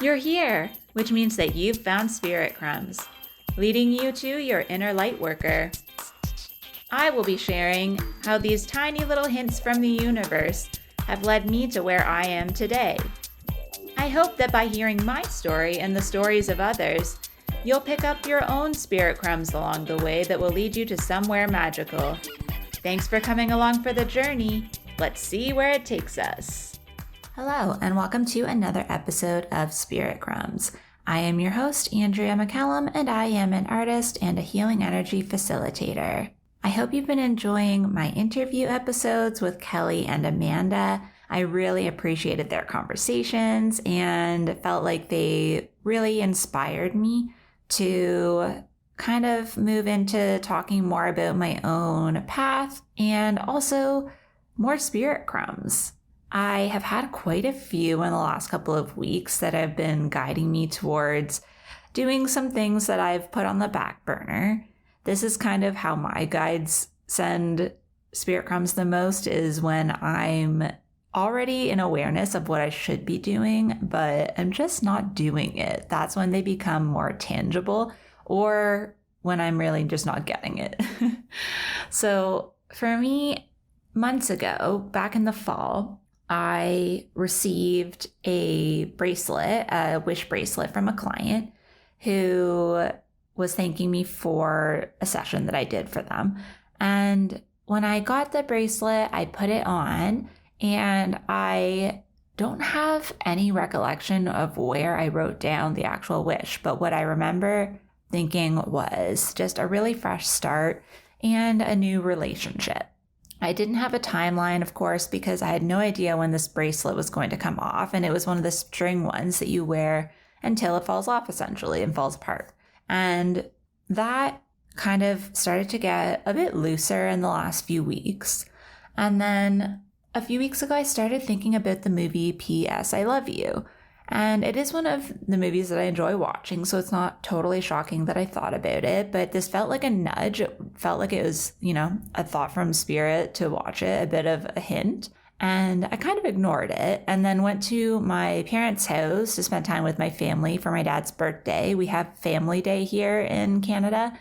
You're here, which means that you've found Spirit Crumbs, leading you to your inner light worker. I will be sharing how these tiny little hints from the universe have led me to where I am today. I hope that by hearing my story and the stories of others, you'll pick up your own spirit crumbs along the way that will lead you to somewhere magical. Thanks for coming along for the journey. Let's see where it takes us. Hello, and welcome to another episode of Spirit Crumbs. I am your host, 𝘕 𝘊𝘂𝗺𝗻, and I am an artist and a healing energy facilitator. I hope you've been enjoying my interview episodes with Kelly and Amanda. I really appreciated their conversations and felt like they really inspired me to kind of move into talking more about my own path and also more spirit crumbs. I have had quite a few in the last couple of weeks that have been guiding me towards doing some things that I've put on the back burner. This is kind of how my guides send spirit crumbs the most, is when I'm already in awareness of what I should be doing, but I'm just not doing it. That's when they become more tangible, or when I'm really just not getting it. So for me, months ago, back in the fall, I received a bracelet, a wish bracelet from a client who was thanking me for a session that I did for them. And when I got the bracelet, I put it on, and I don't have any recollection of where I wrote down the actual wish, but what I remember thinking was just a really fresh start and a new relationship. I didn't have a timeline, of course, because I had no idea when this bracelet was going to come off, and it was one of the string ones that you wear until it falls off, essentially, and falls apart. And that kind of started to get a bit looser in the last few weeks. And then a few weeks ago, I started thinking about the movie P.S. I Love You. And it is one of the movies that I enjoy watching, so it's not totally shocking that I thought about it, but this felt like a nudge. It felt like it was, a thought from spirit to watch it, a bit of a hint. And I kind of ignored it, and then went to my parents' house to spend time with my family for my dad's birthday. We have Family Day here in Canada,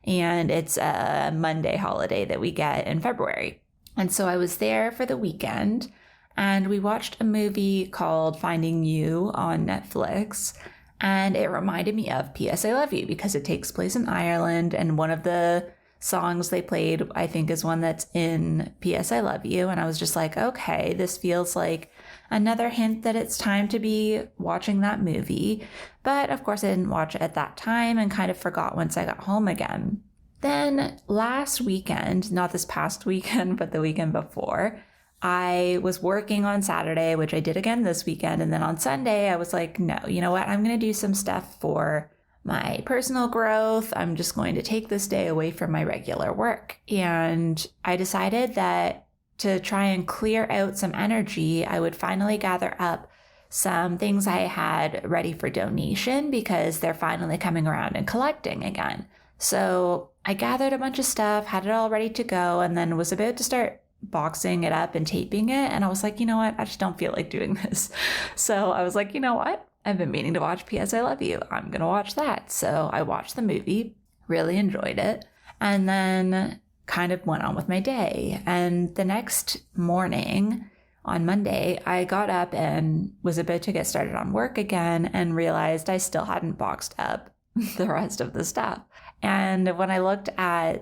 and it's a Monday holiday that we get in February. And so I was there for the weekend, and we watched a movie called Finding You on Netflix, and it reminded me of P.S. I Love You because it takes place in Ireland, and one of the songs they played, I think, is one that's in P.S. I Love You, and I was just like, okay, this feels like another hint that it's time to be watching that movie. But of course I didn't watch it at that time and kind of forgot once I got home again. Then last weekend, not this past weekend, but the weekend before, I was working on Saturday, which I did again this weekend. And then on Sunday, I was like, no, you know what? I'm going to do some stuff for my personal growth. I'm just going to take this day away from my regular work. And I decided that to try and clear out some energy, I would finally gather up some things I had ready for donation because they're finally coming around and collecting again. So I gathered a bunch of stuff, had it all ready to go, and then was about to start boxing it up and taping it. And I was like, you know what? I just don't feel like doing this. So I was like, you know what? I've been meaning to watch P.S. I Love You. I'm going to watch that. So I watched the movie, really enjoyed it, and then kind of went on with my day. And the next morning on Monday, I got up and was about to get started on work again and realized I still hadn't boxed up the rest of the stuff. And when I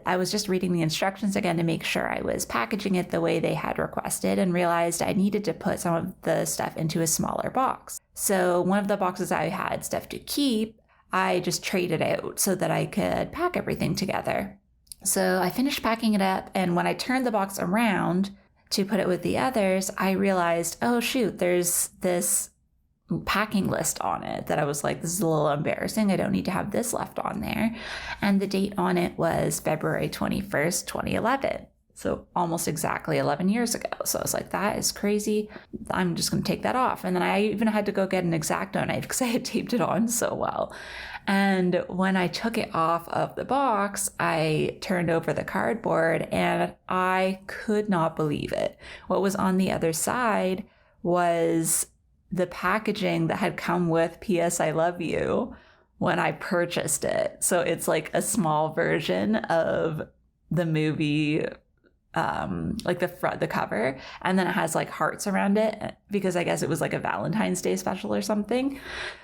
I was just reading the instructions again to make sure I was packaging it the way they had requested, and realized I needed to put some of the stuff into a smaller box. So one of the boxes I had stuff to keep, I just traded out so that I could pack everything together. So I finished packing it up, and when I turned the box around to put it with the others, I realized, oh shoot, there's this packing list on it that I was like, this is a little embarrassing. I don't need to have this left on there. And the date on it was February 21st, 2011. So almost exactly 11 years ago. So I was like, that is crazy. I'm just going to take that off. And then I even had to go get an X-Acto knife because I had taped it on so well. And when I took it off of the box, I turned over the cardboard and I could not believe it. What was on the other side was the packaging that had come with P.S. I Love You when I purchased it. So it's like a small version of the movie, like the cover, and then it has like hearts around it because I guess it was like a Valentine's Day special or something.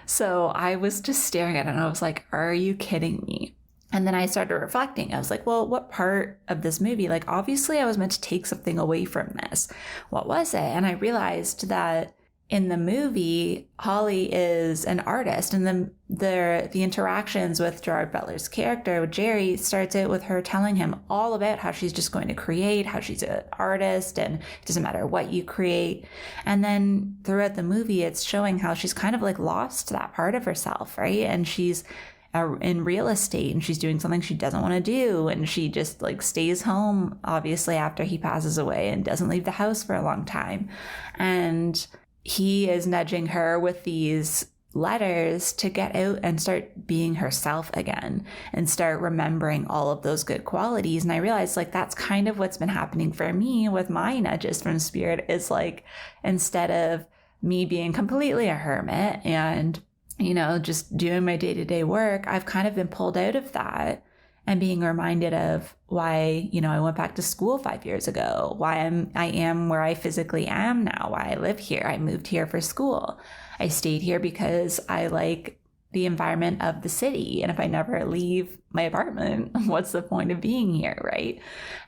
So I was just staring at it and I was like, are you kidding me? And then I started reflecting. I was like, well, what part of this movie? Like, obviously I was meant to take something away from this. What was it? And I realized that in the movie, Holly is an artist, and the interactions with Gerard Butler's character, with Jerry, starts out with her telling him all about how she's just going to create, how she's an artist, and it doesn't matter what you create. And then throughout the movie, it's showing how she's kind of like lost that part of herself, right? And she's in real estate and she's doing something she doesn't want to do, and she just like stays home, obviously, after he passes away, and doesn't leave the house for a long time. And he is nudging her with these letters to get out and start being herself again and start remembering all of those good qualities. And I realized like that's kind of what's been happening for me with my nudges from spirit, is like, instead of me being completely a hermit and, you know, just doing my day-to-day work, I've kind of been pulled out of that and being reminded of why, you know, I went back to school 5 years ago, why I am where I physically am now, why I live here. I moved here for school. I stayed here because I like the environment of the city. And if I never leave my apartment, what's the point of being here, right?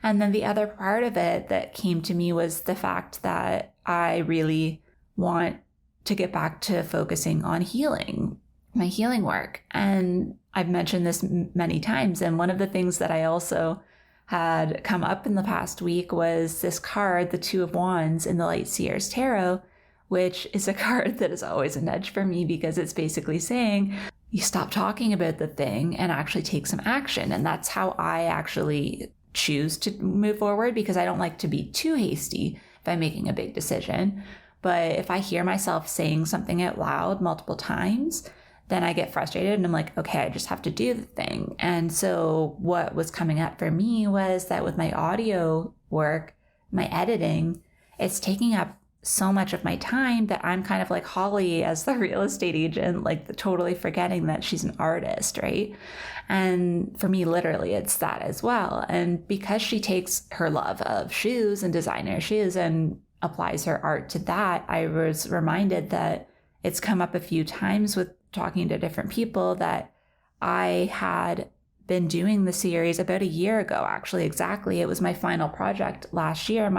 And then the other part of it that came to me was the fact that I really want to get back to focusing on healing, my healing work. And I've mentioned this many times. And one of the things that I also had come up in the past week was this card, the Two of Wands in the Light Seers Tarot, which is a card that is always a nudge for me because it's basically saying you stop talking about the thing and actually take some action. And that's how I actually choose to move forward, because I don't like to be too hasty if I'm making a big decision. But if I hear myself saying something out loud multiple times, then I get frustrated and I'm like, okay, I just have to do the thing. And so what was coming up for me was that with my audio work, my editing, it's taking up so much of my time that I'm kind of like Holly as the real estate agent, like totally forgetting that she's an artist, right? And for me, literally, it's that as well. And because she takes her love of shoes and designer shoes and applies her art to that, I was reminded that it's come up a few times with talking to different people that I had been doing the series about a year ago, actually, exactly. It was my final project last year,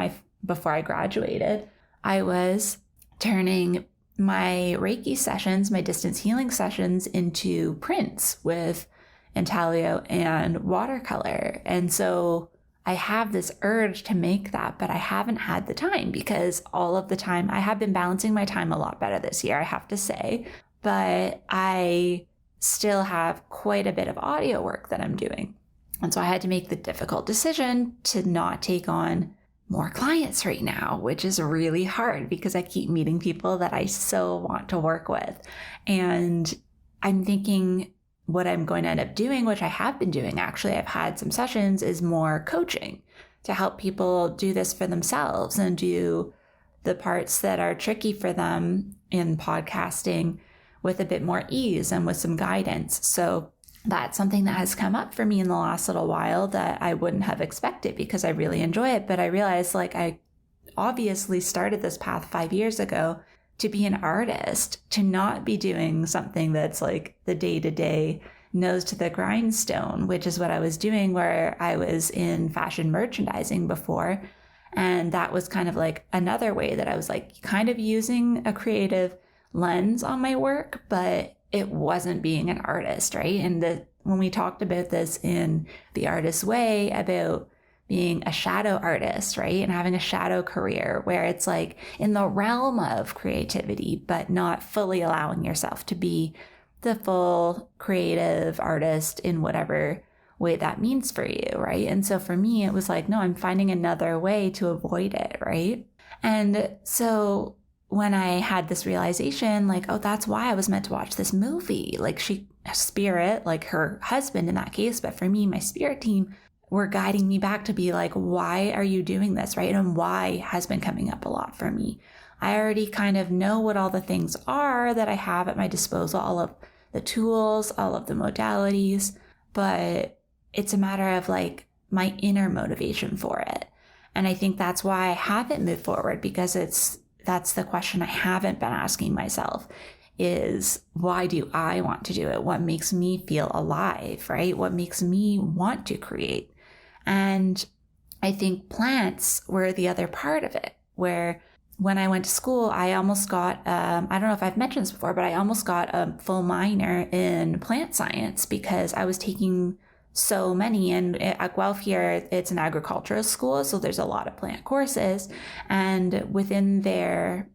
before I graduated. I was turning my Reiki sessions, my distance healing sessions, into prints with intaglio and watercolor. And so I have this urge to make that, but I haven't had the time because all of the time I have been balancing my time a lot better this year, I have to say. But I still have quite a bit of audio work that I'm doing. And so I had to make the difficult decision to not take on more clients right now, which is really hard because I keep meeting people that I so want to work with. And I'm thinking what I'm going to end up doing, which I have been doing actually, I've had some sessions, is more coaching to help people do this for themselves and do the parts that are tricky for them in podcasting with a bit more ease and with some guidance. So that's something that has come up for me in the last little while that I wouldn't have expected because I really enjoy it. But I realized like I obviously started this path 5 years ago to be an artist, to not be doing something that's like the day-to-day nose to the grindstone, which is what I was doing, where I was in fashion merchandising before. And that was kind of like another way that I was like kind of using a creative lens on my work, but it wasn't being an artist, right? And when we talked about this in The Artist's Way about being a shadow artist, right? And having a shadow career where it's like in the realm of creativity, but not fully allowing yourself to be the full creative artist in whatever way that means for you, right? And so for me, it was like, no, I'm finding another way to avoid it, right? And so when I had this realization, like, oh, that's why I was meant to watch this movie. Like spirit, like her husband in that case, but for me, my spirit team were guiding me back to be like, why are you doing this, right? And why has been coming up a lot for me. I already kind of know what all the things are that I have at my disposal, all of the tools, all of the modalities, but it's a matter of like my inner motivation for it. And I think that's why I haven't moved forward, because that's the question I haven't been asking myself is, why do I want to do it? What makes me feel alive, right? What makes me want to create? And I think plants were the other part of it, where when I went to school, I almost got, I don't know if I've mentioned this before, but I almost got a full minor in plant science because I was taking so many. And at Guelph here, it's an agricultural school, so there's a lot of plant courses. And within their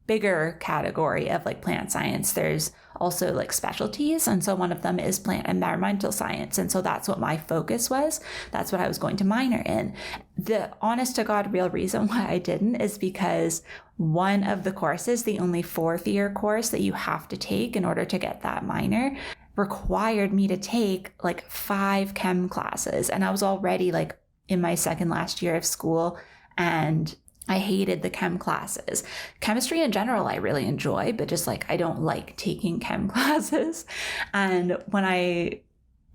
bigger category of like plant science, there's also like specialties. And so one of them is plant environmental science. And so that's what my focus was. That's what I was going to minor in. The honest to God real reason why I didn't is because one of the courses, the only fourth year course that you have to take in order to get that minor, required me to take like 5 chem classes. And I was already like in my second last year of school, and I hated the chem classes. Chemistry in general, I really enjoy, but just like, I don't like taking chem classes. And when I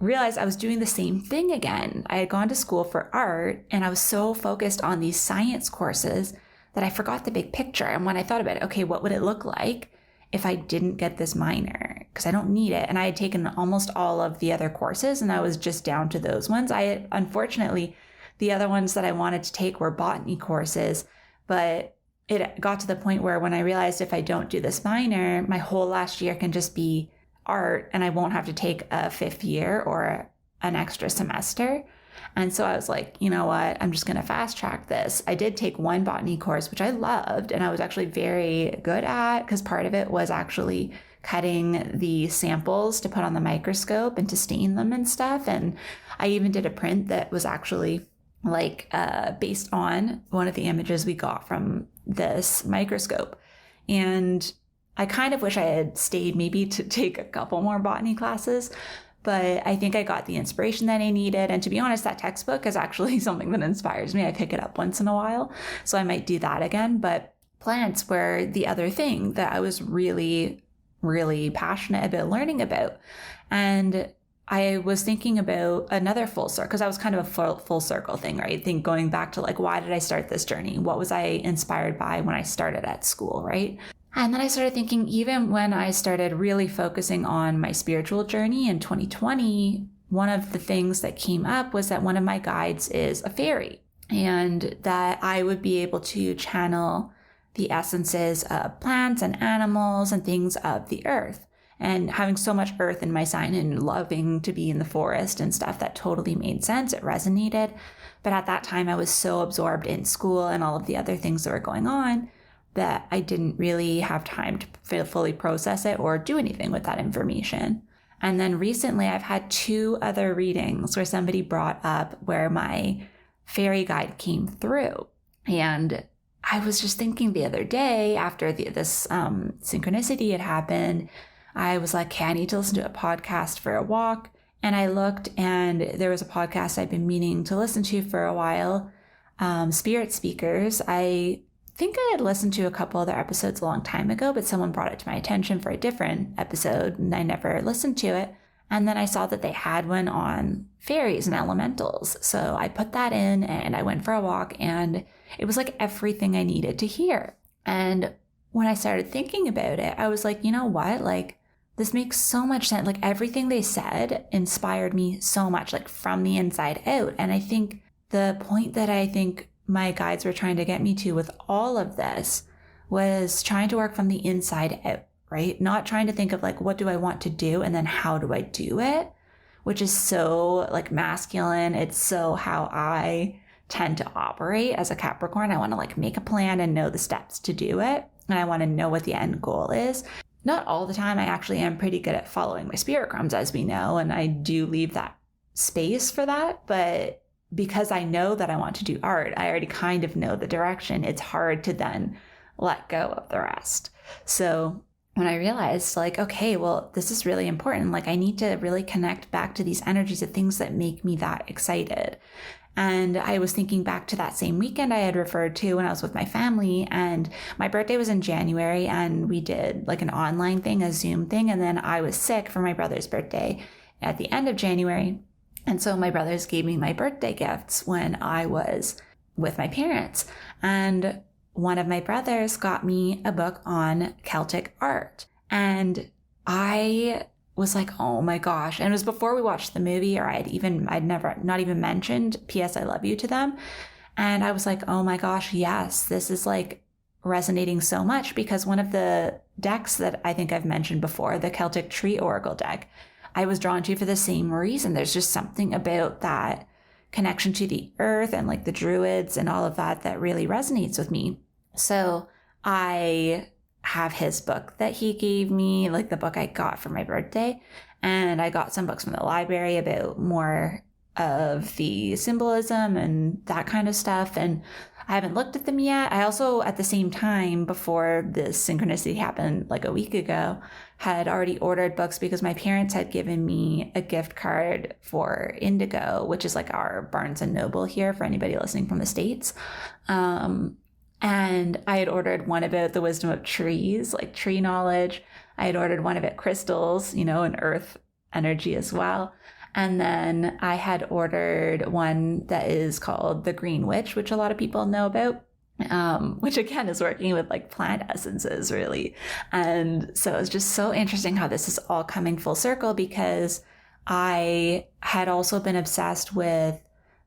realized I was doing the same thing again, I had gone to school for art and I was so focused on these science courses that I forgot the big picture. And when I thought about it, okay, what would it look like if I didn't get this minor? Because I don't need it. And I had taken almost all of the other courses and I was just down to those ones. Unfortunately, the other ones that I wanted to take were botany courses, but it got to the point where when I realized if I don't do this minor, my whole last year can just be art and I won't have to take a 5th year or an extra semester. And so I was like, you know what, I'm just going to fast track this. I did take one botany course, which I loved, and I was actually very good at, because part of it was actually cutting the samples to put on the microscope and to stain them and stuff. And I even did a print that was actually like based on one of the images we got from this microscope. And I kind of wish I had stayed maybe to take a couple more botany classes, but I think I got the inspiration that I needed. And to be honest, that textbook is actually something that inspires me. I pick it up once in a while, so I might do that again. But plants were the other thing that I was really, really passionate about learning about. And I was thinking about another full circle, because that was kind of a full circle thing, right? I think going back to like, why did I start this journey? What was I inspired by when I started at school, right? And then I started thinking, even when I started really focusing on my spiritual journey in 2020, one of the things that came up was that one of my guides is a fairy, and that I would be able to channel the essences of plants and animals and things of the earth. And having so much earth in my sign and loving to be in the forest and stuff, that totally made sense. It resonated. But at that time, I was so absorbed in school and all of the other things that were going on that I didn't really have time to fully process it or do anything with that information. And then recently, I've had 2 other readings where somebody brought up where my fairy guide came through. And I was just thinking the other day, after this synchronicity had happened, I was like, okay, I need to listen to a podcast for a walk. And I looked, and there was a podcast I've been meaning to listen to for a while, Spirit Speakers. I think I had listened to a couple other episodes a long time ago, but someone brought it to my attention for a different episode, and I never listened to it. And then I saw that they had one on fairies and elementals. So I put that in, and I went for a walk, and it was like everything I needed to hear. And when I started thinking about it, I was like, you know what? Like, this makes so much sense. Like, everything they said inspired me so much, like from the inside out. And I think the point that I think my guides were trying to get me to with all of this was trying to work from the inside out, right? Not trying to think of like, what do I want to do? And then how do I do it? Which is so like masculine. It's so how I tend to operate as a Capricorn. I want to like make a plan and know the steps to do it. And I want to know what the end goal is. Not all the time. I actually am pretty good at following my spirit crumbs, as we know, and I do leave that space for that. But because I know that I want to do art, I already kind of know the direction. It's hard to then let go of the rest. So when I realized like, okay, well, this is really important. Like, I need to really connect back to these energies of things that make me that excited. And I was thinking back to that same weekend I had referred to when I was with my family, and my birthday was in January, and we did like an online thing, a Zoom thing. And then I was sick for my brother's birthday at the end of January. And so my brothers gave me my birthday gifts when I was with my parents. And one of my brothers got me a book on Celtic art. And I was like, oh my gosh. And it was before we watched the movie, or I'd never not even mentioned P.S. I Love You to them. And I was like, oh my gosh, yes, this is like resonating so much, because one of the decks that I think I've mentioned before, the Celtic Tree Oracle deck, I was drawn to for the same reason. There's just something about that connection to the earth and like the druids and all of that that really resonates with me. So I have his book that he gave me, like the book I got for my birthday. And I got some books from the library about more of the symbolism and that kind of stuff. And I haven't looked at them yet. I also, at the same time, before this synchronicity happened like a week ago, had already ordered books because my parents had given me a gift card for Indigo, which is like our Barnes and Noble here for anybody listening from the States. And I had ordered one about the wisdom of trees, like tree knowledge. I had ordered one about crystals, and earth energy as well. And then I had ordered one that is called The Green Witch, which a lot of people know about, which again is working with like plant essences, really. And so it's just so interesting how this is all coming full circle, because I had also been obsessed with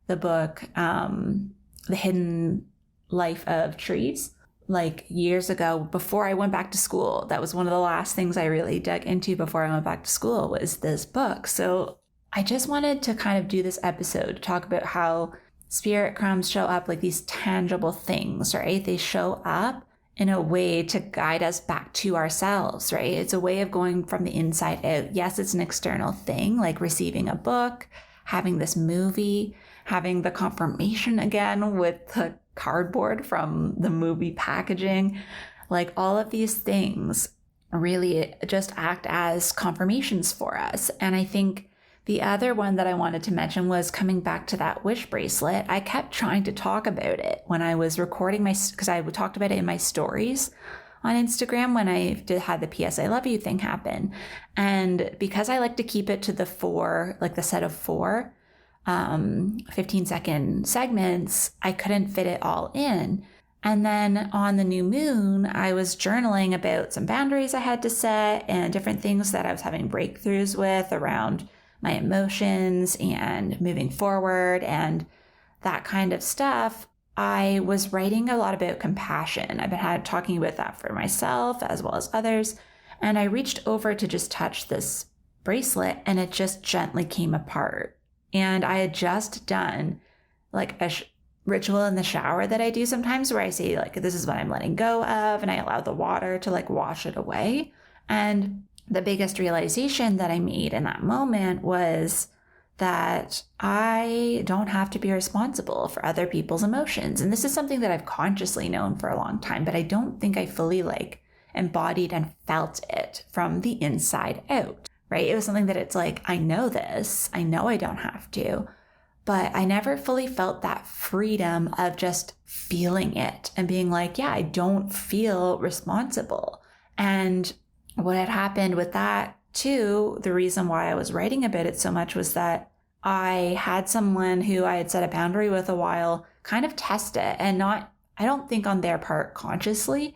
the book, The Hidden Life of Trees, like years ago before I went back to school. That was one of the last things I really dug into before I went back to school, was this book. So I just wanted to kind of do this episode to talk about how spirit crumbs show up like these tangible things, right? They show up in a way to guide us back to ourselves, right? It's a way of going from the inside out. Yes, it's an external thing, like receiving a book, having this movie, having the confirmation again with the cardboard from the movie packaging. Like all of these things really just act as confirmations for us. And I think the other one that I wanted to mention was coming back to that wish bracelet. I kept trying to talk about it when I was recording because I talked about it in my stories on Instagram when I had the P.S. I Love You thing happen. And because I like to keep it to the 4, like the set of 4, 15-second segments, I couldn't fit it all in. And then on the new moon, I was journaling about some boundaries I had to set and different things that I was having breakthroughs with around my emotions and moving forward and that kind of stuff. I was writing a lot about compassion. I've been talking about that for myself as well as others. And I reached over to just touch this bracelet, and it just gently came apart. And I had just done like a ritual in the shower that I do sometimes, where I say like, this is what I'm letting go of, and I allow the water to like wash it away. And the biggest realization that I made in that moment was that I don't have to be responsible for other people's emotions. And this is something that I've consciously known for a long time, but I don't think I fully like embodied and felt it from the inside out, right? It was something that it's like, I know this, I know I don't have to, but I never fully felt that freedom of just feeling it and being like, yeah, I don't feel responsible. And what had happened with that too, the reason why I was writing about it so much was that I had someone who I had set a boundary with a while kind of test it, and I don't think on their part consciously,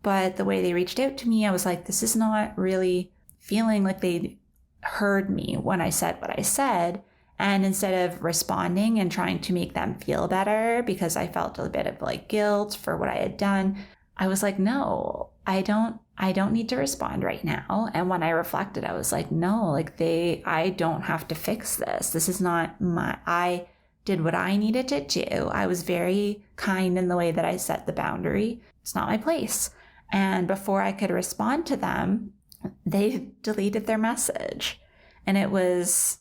but the way they reached out to me, I was like, this is not really feeling like they heard me when I said what I said. And instead of responding and trying to make them feel better because I felt a bit of like guilt for what I had done, I was like, no, I don't need to respond right now. And when I reflected, I was like, no, like I don't have to fix this. This is not I did what I needed to do. I was very kind in the way that I set the boundary. It's not my place. And before I could respond to them, they deleted their message. And it was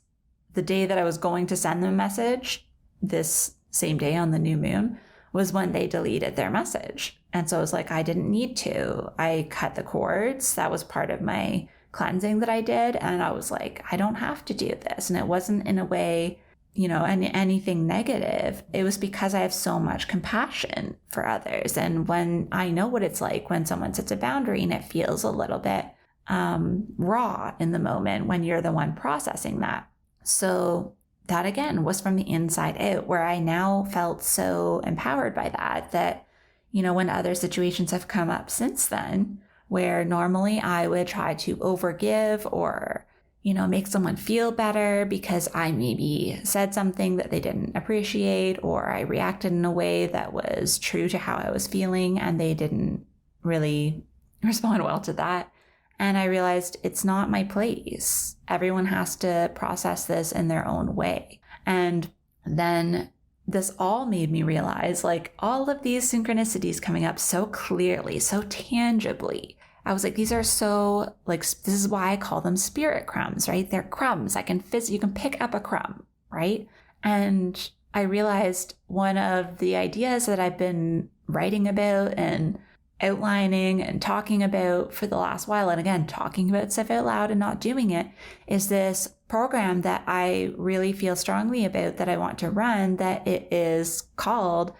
the day that I was going to send them a message, this same day on the new moon, was when they deleted their message. And so I was like, I didn't need to. I cut the cords. That was part of my cleansing that I did. And I was like, I don't have to do this. And it wasn't in a way anything negative, it was because I have so much compassion for others. And when I know what it's like when someone sets a boundary and it feels a little bit raw in the moment when you're the one processing that. So that again was from the inside out, where I now felt so empowered by that, when other situations have come up since then, where normally I would try to overgive or make someone feel better because I maybe said something that they didn't appreciate, or I reacted in a way that was true to how I was feeling and they didn't really respond well to that. And I realized it's not my place. Everyone has to process this in their own way. And then this all made me realize, all of these synchronicities coming up so clearly, so tangibly. I was like, these are so, this is why I call them spirit crumbs, right? They're crumbs. You can pick up a crumb, right? And I realized one of the ideas that I've been writing about and outlining and talking about for the last while, and again, talking about stuff out loud and not doing it, is this program that I really feel strongly about that I want to run, that it is called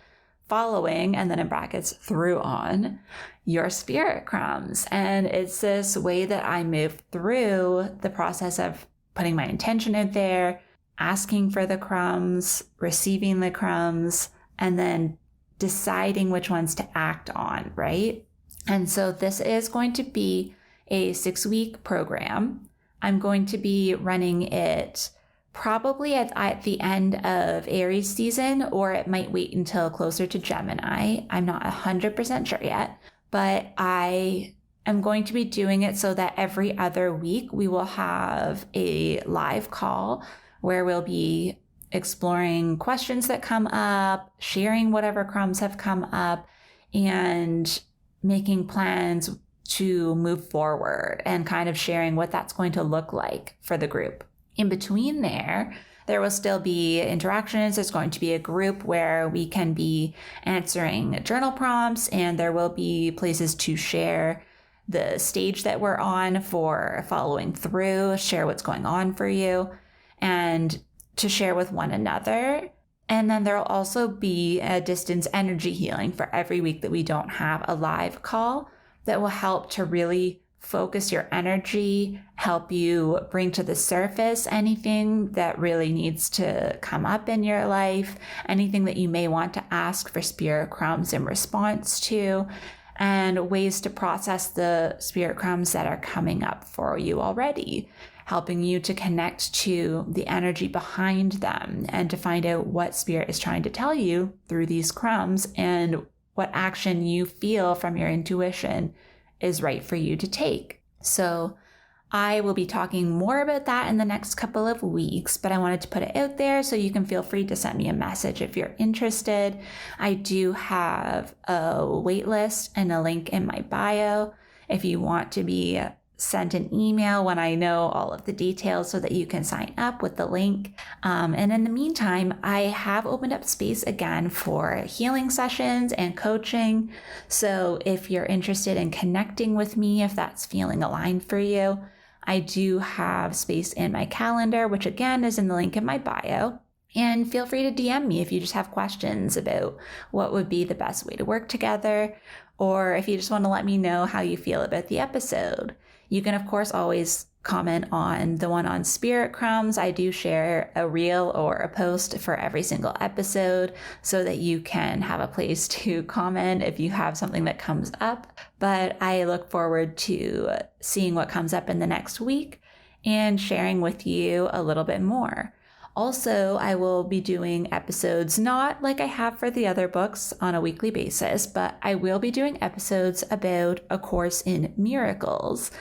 Following, and then in brackets, through on your spirit crumbs. And it's this way that I move through the process of putting my intention out there, asking for the crumbs, receiving the crumbs, and then deciding which ones to act on, right? And so this is going to be a 6-week program. I'm going to be running it probably at the end of Aries season, or it might wait until closer to Gemini. I'm not 100% sure yet, but I am going to be doing it so that every other week we will have a live call where we'll be exploring questions that come up, sharing whatever crumbs have come up, and making plans to move forward and kind of sharing what that's going to look like for the group. In between there will still be interactions. There's going to be a group where we can be answering journal prompts, and there will be places to share the stage that we're on for following through, share what's going on for you, and to share with one another. And then there'll also be a distance energy healing for every week that we don't have a live call, that will help to really focus your energy, help you bring to the surface anything that really needs to come up in your life, anything that you may want to ask for spirit crumbs in response to, and ways to process the spirit crumbs that are coming up for you already, helping you to connect to the energy behind them and to find out what spirit is trying to tell you through these crumbs, and what action you feel from your intuition is right for you to take. So I will be talking more about that in the next couple of weeks, but I wanted to put it out there so you can feel free to send me a message if you're interested. I do have a wait list and a link in my bio if you want to be sent an email when I know all of the details so that you can sign up with the link. And in the meantime, I have opened up space again for healing sessions and coaching. So if you're interested in connecting with me, if that's feeling aligned for you, I do have space in my calendar, which again is in the link in my bio. And feel free to DM me if you just have questions about what would be the best way to work together, or if you just want to let me know how you feel about the episode. You can, of course, always comment on the one on spirit crumbs. I do share a reel or a post for every single episode so that you can have a place to comment if you have something that comes up. But I look forward to seeing what comes up in the next week and sharing with you a little bit more. Also, I will be doing episodes, not like I have for the other books on a weekly basis, but I will be doing episodes about A Course in Miracles,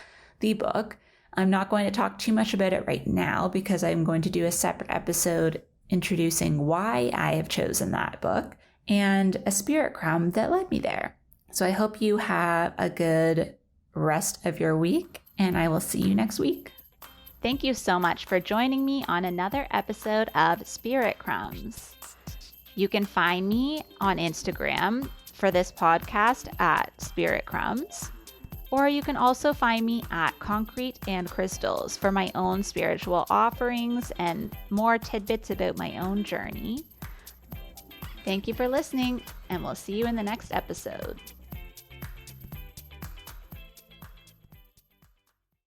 the book. I'm not going to talk too much about it right now because I'm going to do a separate episode introducing why I have chosen that book and a spirit crumb that led me there. So I hope you have a good rest of your week, and I will see you next week. Thank you so much for joining me on another episode of Spirit Crumbs. You can find me on Instagram for this podcast at Spirit Crumbs. Or you can also find me at Concrete and Crystals for my own spiritual offerings and more tidbits about my own journey. Thank you for listening, and we'll see you in the next episode.